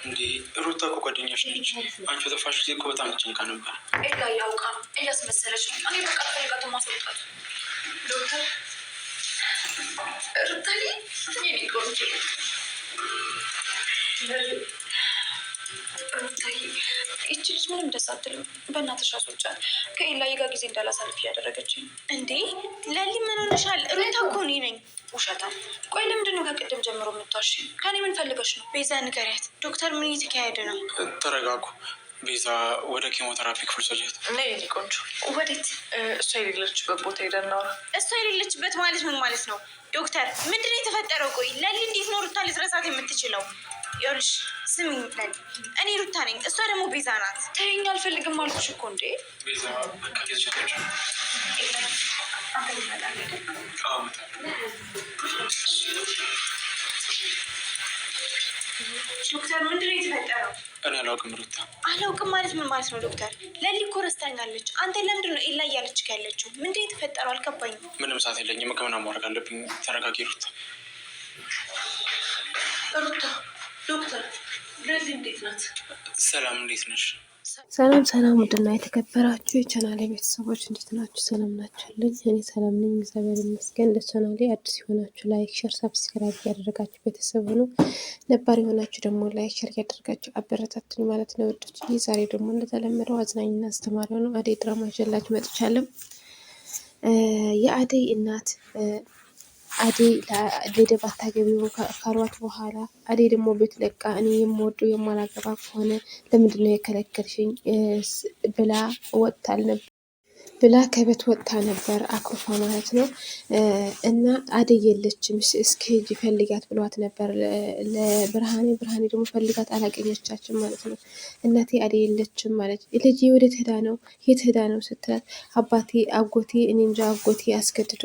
እንዴ ሩታ እኮ ጓደኛሽ ነች። አንቺ በጠፋሽ ጊዜ እኮ በጣም ተጨንቃ ነበር። ኤላ ያውቃ እያስመሰለች ነው። እኔ በቃ ፈልጋት ማስወጣት ዶክተር ሩታዬ የኔ ቆንጆ ሩታዬ ይቺ ልጅ ምንም ደስ አትልም። በእናትሽ አስወጫት። ከኤላዬ ጋር ጊዜ እንዳላሳልፍ እያደረገችኝ። እንዴ ለሊ ምን ሆነሻል? ሩታ እኮ እኔ ነኝ። ውሸታም። ቆይ ለምንድን ነው ከቅድም ጀምሮ የምትዋሽ? ከኔ ምን ፈልገሽ ነው? ቤዛ ንገሪያት። ዶክተር ምን እየተካሄደ ነው? ተረጋጉ። ቤዛ ወደ ኬሞቴራፒ ክፍል ሰጃት እና የኔ ቆንጆ ወዴት? እሷ የሌለችበት ቦታ ሄደን እናውራ። እሷ የሌለችበት ማለት ምን ማለት ነው? ዶክተር ምንድን ነው የተፈጠረው? ቆይ ለሊ እንዴት ነው ሩታ ልትረሳት የምትችለው? ይኸውልሽ ስሚኝ ለሊ፣ እኔ ሩታ ነኝ፣ እሷ ደግሞ ቤዛ ናት። ተይኝ፣ አልፈልግም አልኩሽ እኮ። እንዴ ቤዛ ዶክተር ምንድን ነው የተፈጠረው? እኔ አላውቅም ሩታ። አላውቅም ማለት ምን ማለት ነው ዶክተር? ለሊ እኮ ረስታኛለች። አንተ ለምንድን ነው ኤላ እያለች ያለችው? ምንድን ነው የተፈጠረው? አልገባኝም። ምንም ሰዓት የለኝም፣ ሕክምና ማድረግ አለብኝ። ተረጋጊ ሩታ። ሩታ ዶክተር ለሊ እንዴት ናት? ሰላም እንዴት ነሽ? ሰላም ሰላም፣ ውድና የተከበራችሁ የቻናሌ ቤተሰቦች እንዴት ናችሁ? ሰላም ናችሁልኝ? እኔ ሰላም ነኝ፣ እግዚአብሔር ይመስገን። ለቻናሌ አዲስ የሆናችሁ ላይክ፣ ሼር፣ ሰብስክራይብ ያደረጋችሁ ቤተሰብ ነው። ነባር የሆናችሁ ደግሞ ላይክ፣ ሼር ያደረጋችሁ አበረታቱኝ ማለት ነው ውዶች። ዛሬ ደግሞ እንደተለመደው አዝናኝና አስተማሪ ነው አደይ ድራማ ይዤላችሁ መጥቻለሁ። የአደይ እናት አደይ ለደብ አታገቢው ካሏት በኋላ አደይ ደግሞ ቤት ለቃ እኔ የምወደው የማላገባ ከሆነ ለምንድነው የከለከልሽኝ ብላ ከቤት ወጥታ ነበር፣ አኩርፋ ማለት ነው። እና አደይ የለችም እስከ ሂጂ ፈልጋት ብሏት ነበር ለብርሃኔ። ብርሃኔ ደግሞ ፈልጋት አላገኘቻችም ማለት ነው። እናቴ አደይ የለችም ማለት ልጅ ወዴት ሄዳ ነው የት ሄዳ ነው ስትላት አጎቴ እኔ እንጃ አጎቴ አስገድዶ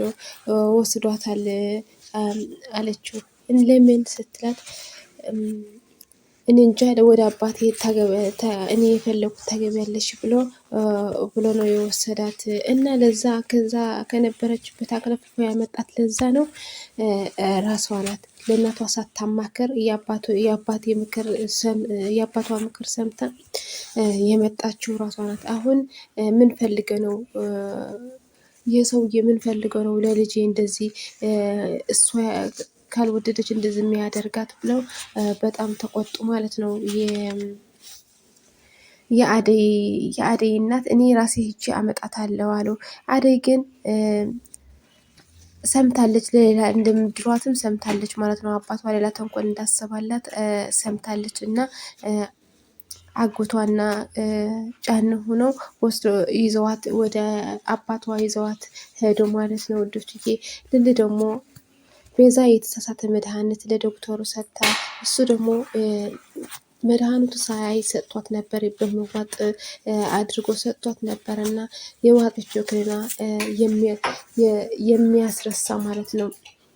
ወስዷታል አለችው። ለምን ስትላት እኔ እንጃ ወደ አባቴ እኔ የፈለኩት ታገቢያለሽ ብሎ ነው የወሰዳት እና ለዛ ከዛ ከነበረችበት አክለፍፎ ያመጣት ለዛ ነው። ራሷ ናት ለእናቷ ሳታማከር የአባቷ ምክር ሰምታ የመጣችው ራሷ ናት። አሁን ምን ፈልገ ነው የሰውዬ ምን ፈልገው ነው ለልጄ እንደዚህ እሷ ካልወደደች እንደዚህ የሚያደርጋት ብለው በጣም ተቆጡ ማለት ነው። የአደይ እናት እኔ ራሴ ሂጄ አመጣታለሁ አለው። አደይ ግን ሰምታለች፣ ለሌላ እንደምድሯትም ሰምታለች ማለት ነው። አባቷ ሌላ ተንኮል እንዳሰባላት ሰምታለች እና አጎቷና ጫን ሆነው ወስዶ ይዘዋት ወደ አባቷ ይዘዋት ሄዶ ማለት ነው ውዶችዬ። ልል ደግሞ ቤዛ የተሳሳተ መድኃኒት ለዶክተሩ ሰጥታ እሱ ደግሞ መድኃኒቱ ሳያይ ሰጥቷት ነበር፣ በመዋጥ አድርጎ ሰጥቷት ነበር እና የዋጠችው ክኒና የሚያስረሳ ማለት ነው።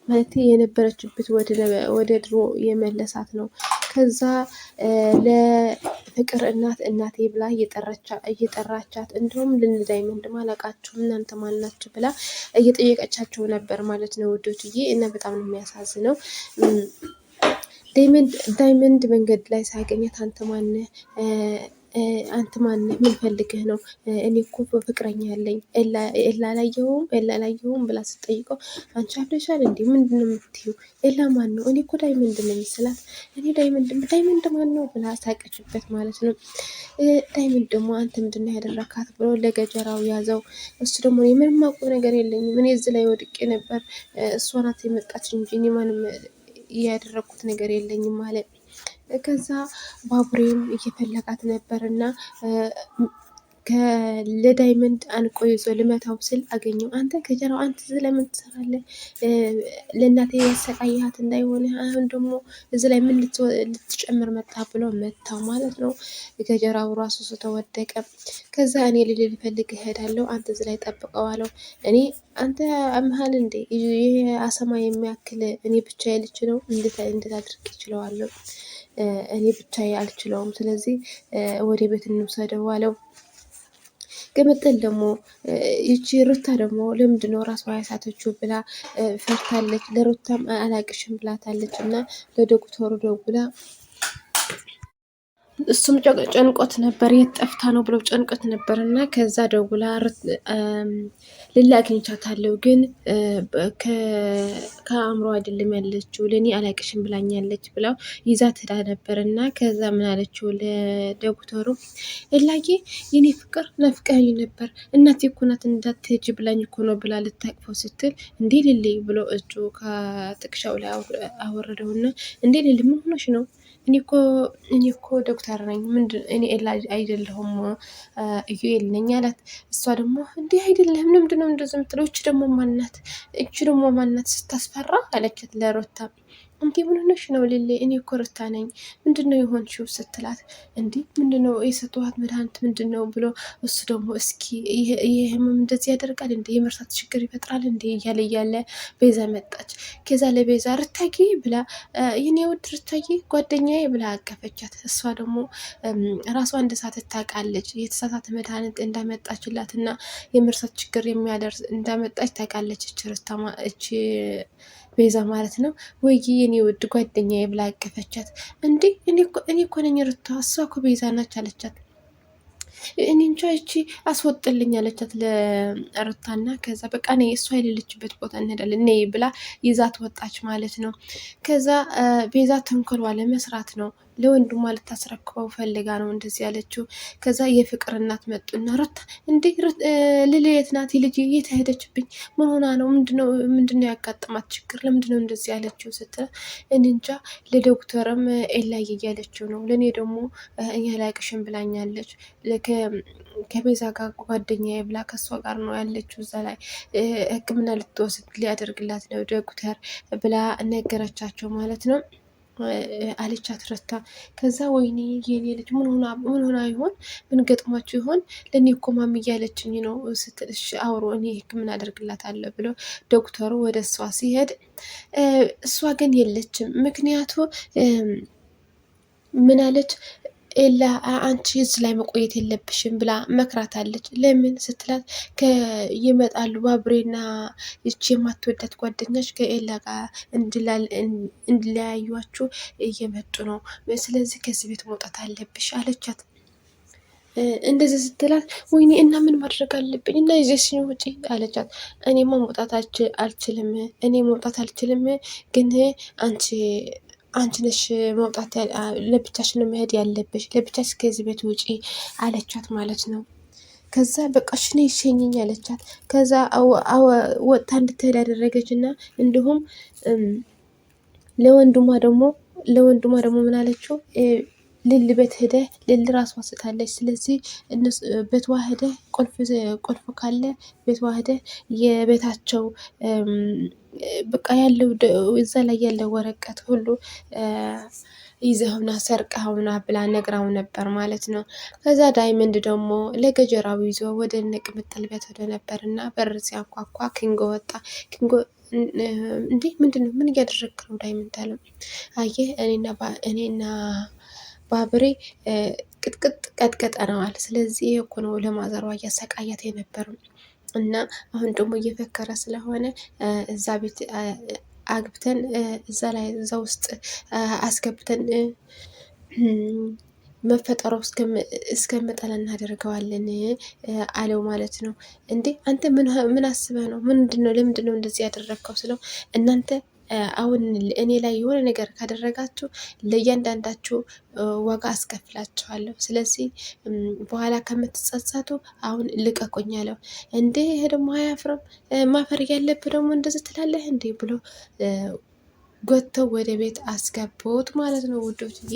ማለት የነበረችበት ወደ ድሮ የመለሳት ነው። ከዛ ለፍቅር እናቴ ብላ እየጠራቻት እንዲሁም ዳይመንድ ማለቃችሁ እናንተ ማናችሁ ብላ እየጠየቀቻቸው ነበር ማለት ነው ውዶችዬ። እና በጣም ነው የሚያሳዝነው። ዳይመንድ መንገድ ላይ ሳገኘት አንተ ማነህ? ምን ፈልገህ ነው? እኔ እኮ ፍቅረኛ ያለኝ ኤላላየውም ብላ ስጠይቀው አንቺ አብደሻል እንዴ? ምንድን ነው የምትይው? ኤላ ማን ነው? እኔ እኮ ዳይመንድ ነኝ ስላት እኔ ዳይመንድ ማን ነው ብላ ሳቀችበት ማለት ነው። ዳይመንድ ደግሞ አንተ ምንድን ነው ያደረካት ብሎ ለገጀራው ያዘው። እሱ ደግሞ ምንም አውቀው ነገር የለኝም፣ እኔ እዚህ ላይ ወድቄ ነበር፣ እሷ ናት የመጣች እንጂ እኔ ማንም ያደረኩት ነገር የለኝም ማለት። ከዛ ባቡሬም እየፈለጋት ነበር እና ለዳይመንድ አንቆ ይዞ ልመታው ስል አገኘው። አንተ ከጀራው አንተ ስለምን ትሰራለህ? ለእናቴ ያሰቃያት እንዳይሆነ አሁን ደግሞ እዚህ ላይ ምን ልትጨምር መጣ ብሎ መታው ማለት ነው። ከጀራው ራሱ ስተወደቀ ከዛ እኔ ልፈልግ እሄዳለሁ፣ አንተ እዚህ ላይ ጠብቀዋለሁ። እኔ አንተ አምሃል እንዴ? ይሄ አሰማ የሚያክል እኔ ብቻ ልችለው እንዴት አድርግ ይችለዋለሁ? እኔ ብቻ አልችለውም። ስለዚህ ወደ ቤት እንውሰደው አለው። ቅምጥል ደግሞ ይቺ ሩታ ደግሞ ለምንድነው ራሷ ያሳተችው ብላ ፈርታለች። ለሩታም አላቅሽም ብላታለች እና ለዶክተሩ ደውላ እሱም ጨንቆት ነበር፣ የት ጠፍታ ነው ብለው ጨንቆት ነበር። እና ከዛ ደውላ ልላ አግኝቻታለሁ፣ ግን ከአእምሮ አይደለም ያለችው፣ ለእኔ አላቅሽም ብላኛለች ብለው ይዛ ትዳ ነበር። እና ከዛ ምን አለችው ለዶክተሩ፣ ኤላዬ የኔ ፍቅር ናፍቀኸኝ ነበር፣ እናቴ እኮ ናት እንዳትሄጂ ብላኝ እኮ ነው ብላ ልታቅፈው ስትል፣ እንዴ ልሌ ብሎ እጁ ከትከሻው ላይ አወረደውና፣ እንዴ ልሌ ምን ሆነሽ ነው? እኔ እኮ ዶክተር ነኝ፣ እኔ ኤላ አይደለሁም ኢዩኤል ነኝ አላት። እሷ ደግሞ እንዲህ አይደለም፣ ለምንድነው እንደዚህ የምትለው? እቺ ደግሞ ማናት ስታስፈራ አለቻት ለሮታ። እንዴ ምን ሆነሽ ነው ልሌ? እኔ እኮ ሮታ ነኝ፣ ምንድነው የሆንሽው ስትላት፣ እንዴ ምንድነው የሰጠኋት መድኃኒት ምንድነው ብሎ እሱ ደግሞ እስኪ ይሄ ህመም እንደዚህ ያደርጋል እንዴ? የመርሳት ችግር ይፈጥራል እንዴ? እያለ ቤዛ መጣች። ከዛ ለቤዛ ርታዬ ብላ የኔ ውድ ርታዬ ጓደኛዬ ብላ አቀፈቻት። እሷ ደግሞ ራሷ እንደሳት ታውቃለች፣ የተሳሳተ መድኃኒት እንዳመጣችላት እና የመርሳት ችግር የሚያደርስ እንዳመጣች ታውቃለች እች ቤዛ ማለት ነው። ወይ የኔ ውድ ጓደኛዬ ብላ አቀፈቻት። እንዴ እኔ እኮ ነኝ ርታ፣ እሷ እኮ ቤዛ ናች አለቻት። እኔ እንጃ ይቺ አስወጥልኝ አለቻት ለሩታና። ከዛ በቃ ነይ እሷ የሌለችበት ቦታ እንሄዳለን ነይ ብላ ይዛት ወጣች ማለት ነው። ከዛ ቤዛ ተንኮሏ ለመስራት ነው፣ ለወንድሟ ልታስረክበው ፈልጋ ነው እንደዚህ ያለችው። ከዛ የፍቅር እናት መጡና ሩታ እንዴ ልልየት ናት ልጅ የት ሄደችብኝ? ምን ሆና ነው? ምንድነው ያጋጠማት ችግር? ለምንድነው እንደዚህ ያለችው ስትል፣ እንጃ ለዶክተርም ኤላይ እያለችው ነው፣ ለእኔ ደግሞ እኛ ላቅሽን ብላኛለች፣ ከቤዛ ጋር ጓደኛዬ ብላ ከሷ ጋር ነው ያለችው፣ እዛ ላይ ሕክምና ልትወስድ ሊያደርግላት ነው ዶክተር ብላ ነገረቻቸው ማለት ነው አለቻት ረታ። ከዛ ወይኔ የኔ ልጅ ምን ሆና ይሆን? ምን ገጥሟችሁ ይሆን? ለእኔ እኮ ማሚ እያለችኝ ነው ስትል፣ እሺ አውሮ እኔ ሕክምና አደርግላታለሁ ብሎ ዶክተሩ ወደ እሷ ሲሄድ እሷ ግን የለችም። ምክንያቱ ምን አለች? ኤላ አንቺ እዚህ ላይ መቆየት የለብሽም ብላ መክራታለች። ለምን ስትላት ይመጣሉ ባብሬና ይቺ የማትወዳት ጓደኛች ከኤላ ጋር እንዲለያዩችሁ እየመጡ ነው፣ ስለዚህ ከዚህ ቤት መውጣት አለብሽ አለቻት። እንደዚህ ስትላት ወይኔ እና ምን ማድረግ አለብኝ? እና ይዘሽኝ ውጪ አለቻት። እኔማ መውጣት አልችልም፣ ግን አንቺ ነሽ መውጣት ለብቻሽ ነው መሄድ ያለብሽ፣ ለብቻሽ ከዚህ ቤት ውጪ አለቻት ማለት ነው። ከዛ በቃ ሽኔ ይሸኘኝ አለቻት። ከዛ ወጥታ እንድትሄድ ያደረገች እና እንዲሁም ለወንድሟ ደግሞ ምን አለችው? ልል ቤት ሄደ ልል ራሷ ስታለች፣ ስለዚህ ቤቷ ሄደ ቁልፍ ካለ ቤቷ ሄደ የቤታቸው በቃ ያለው እዛ ላይ ያለው ወረቀት ሁሉ ይዘውና ሰርቀውና ብላ ነግራው ነበር ማለት ነው። ከዛ ዳይመንድ ደግሞ ለገጀራው ይዞ ወደ ቅምጥል ቤት ወደ ነበር እና በር ሲያኳኳ ኪንጎ ወጣ። ኪንጎ እንዴ ምንድነው? ምን እያደረግክ ነው ዳይመንድ አለው። አየህ እኔና ባብሬ ቅጥቅጥ ቀጥቀጠነዋል፣ ስለዚህ እኮ ነው ለማዘሯ እያሰቃያት የነበረው እና አሁን ደግሞ እየፈከረ ስለሆነ እዛ ቤት አግብተን እዛ ውስጥ አስገብተን መፈጠረው እስከመጠላ እናደርገዋለን አለው ማለት ነው። እንዴ አንተ ምን አስበህ ነው? ለምንድን ነው እንደዚህ ያደረግከው ስለው፣ እናንተ አሁን እኔ ላይ የሆነ ነገር ካደረጋችሁ ለእያንዳንዳችሁ ዋጋ አስከፍላችኋለሁ። ስለዚህ በኋላ ከምትጸጸቱ አሁን ልቀቁኝ አለው። እንዴ ይሄ ደግሞ አያፍርም? ማፈር ያለብህ ደግሞ እንደዚህ ትላለህ እንዴ ብሎ ጎተው ወደ ቤት አስገቡት ማለት ነው ውዶችዬ።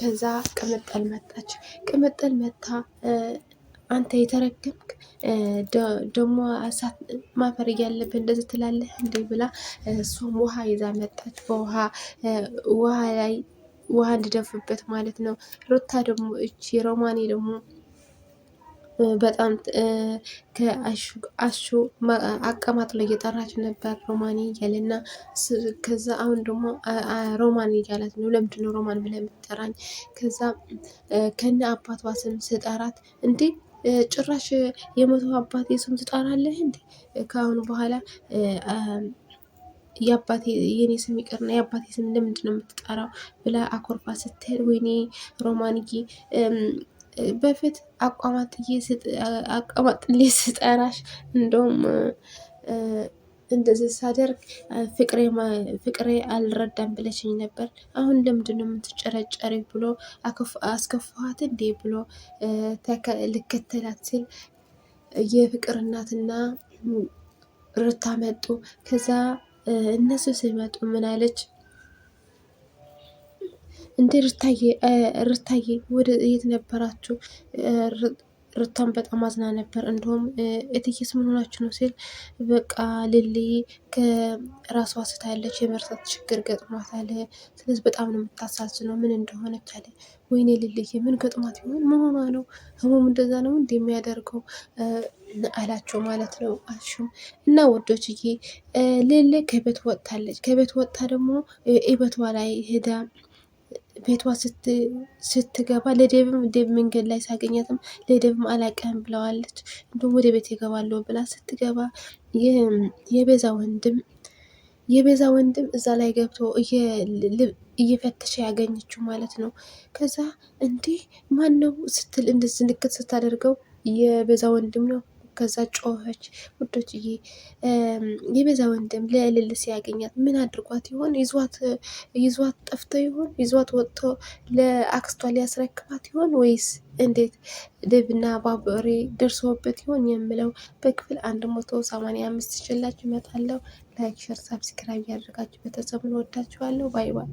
ከዛ ቅምጥል መጣች። ቅምጥል መታ አንተ የተረገምክ ደግሞ ማፈር እያለብህ እንደዚህ ትላለህ እንዴ ብላ እሷም ውሃ ይዛ መጣች። ውሃ ላይ ውሃ እንዲደፉበት ማለት ነው። ሩታ ደግሞ እቺ ሮማኔ ደግሞ በጣም ከአሹ አቀማጥሎ እየጠራች ነበር ሮማኔ እያለና ከዛ አሁን ደግሞ ሮማን እያላት ነው። ለምንድን ነው ሮማን ብለህ የምትጠራኝ? ከዛ ከነ አባቷ ስም ስጠራት እንዴ ጭራሽ የሞተው አባት ስም ትጠራለህ እንዴ? ከአሁኑ በኋላ የኔ ስም ይቅርና የአባቴ ስም ለምንድን ነው የምትጠራው ብላ አኮርፋ ስትሄድ ወይኔ ሮማንዬ በፊት አቋማጥሌ ስጠራሽ እንደውም እንደዚህ ሳደርግ ፍቅሬ አልረዳም ብለሽኝ ነበር። አሁን ለምንድን ነው የምትጨረጨሪ ብሎ አስከፋኋት እንዴ ብሎ ልከተላት ሲል የፍቅር እናትና ሩታ መጡ። ከዛ እነሱ ሲመጡ ምን አለች እንዴ ሩታዬ ወደ የት ነበራችሁ? ሩታን በጣም አዝና ነበር። እንደውም እትዬስ ምን ሆናችሁ ነው ሲል በቃ ልሌ ከራሷ ስታለች የመርሳት ችግር ገጥሟታል። ስለዚህ በጣም ነው የምታሳዝነው ምን እንደሆነች አለ። ወይኔ ልልዬ ምን ገጥሟት ይሆን? ምን ሆኗ ነው? ህመሙ እንደዛ ነው እንደ የሚያደርገው አላቸው ማለት ነው። አሹም እና ወዶችዬ ልል ከቤት ወጥታለች። ከቤት ወጥታ ደግሞ ኢበቷ ላይ ሄዳ ቤቷ ስትገባ ለዴብም ዴብ መንገድ ላይ ሳገኛትም ለዴብም አላቀህም ብለዋለች። እንዲሁም ወደ ቤት ይገባለሁ ብላ ስትገባ የቤዛ ወንድም እዛ ላይ ገብቶ እየፈተሸ ያገኘችው ማለት ነው። ከዛ እንዲህ ማን ነው ስትል እንደዚህ ንክት ስታደርገው የቤዛ ወንድም ነው። ከዛ ጮኸች። ውዶችዬ የቤዛ ወንድም ለልል ሲያገኛት ምን አድርጓት ይሆን? ይዟት ጠፍቶ ይሆን? ይዟት ወጥቶ ለአክስቷ ሊያስረክባት ይሆን? ወይስ እንዴት ደብና ባቡሬ ደርሶበት ይሆን የምለው በክፍል 185 ይችላችሁ እመጣለሁ። ላይክ፣ ሸር፣ ሳብስክራይብ ያደርጋችሁ ቤተሰቡን ወዳችኋለሁ። ባይ ባይ።